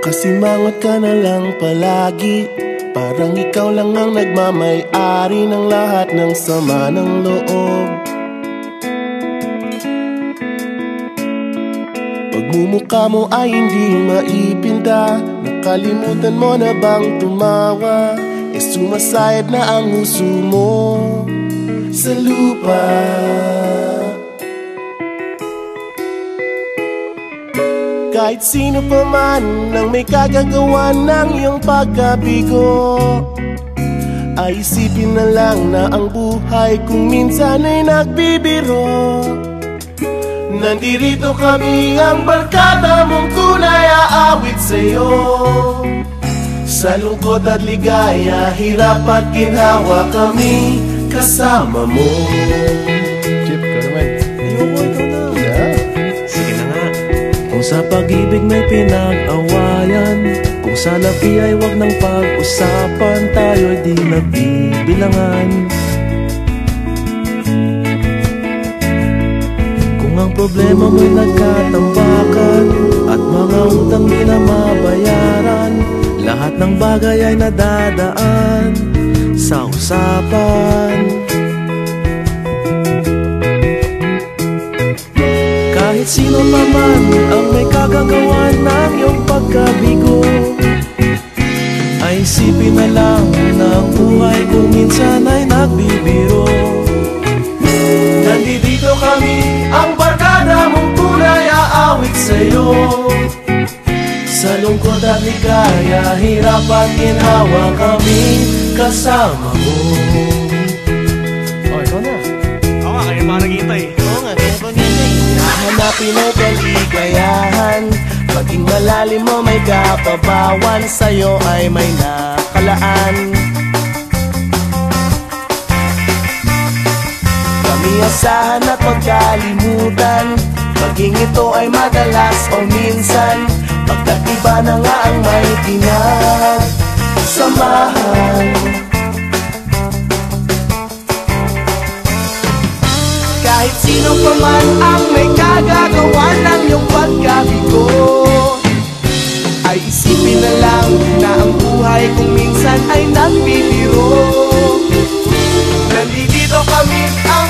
Nakasimangot ka na lang palagi, parang ikaw lang ang nagmamay-ari ng lahat ng sama ng loob. Pagmumukha mo ay hindi maipinta, nakalimutan mo na bang tumawa? E sumasayad na ang huso mo sa lupa. Kahit sino pa man ang may kagagawa ng iyong pagkabigo, ay isipin na lang na ang buhay kung minsan ay nagbibiro. Nandirito kami, ang barkada mong tunay aawit sa'yo. Sa lungkot at ligaya, hirap at ginhawa, kami kasama mo. Chip, ka naman. Ayoko, ikaw na. Yeah. Sige na nga. Kung sa pag-ibig may pinag-awayan, kung sa labi ay wag nang pag-usapan, tayo'y di nagbibilangan. Kung ang problema mo'y nagkatambakan at mga utang di na mabayaran, lahat ng bagay ay nadadaan sa usapan. Kahit sino pa man ang may kagagawa ng iyong pagkabigo, ay isipin na lang na ang buhay kung minsan ay nagbibiro. Nandito kami, ang barkada mong tunay aawit sa'yo. Sa lungkot at ligaya, hirap at ginhawa, kami kasama mo. Oh, ikaw na. Oo nga, kaya mga naghihintay. Oo nga, kaya ko nito Hanapin ay kaligayahan, maging malalim mo may kapabawan, sa'yo ay may nakalaan. Kami asahan at magkalimutan, maging ito ay madalas o minsan, pagkat iba na nga ang may pinagsamahan. Kahit sino pa man ang may kagagawa ng iyong pagkabigo, ay isipin na lang na ang buhay kung minsan ay nagbibiro. Nandito kami, ang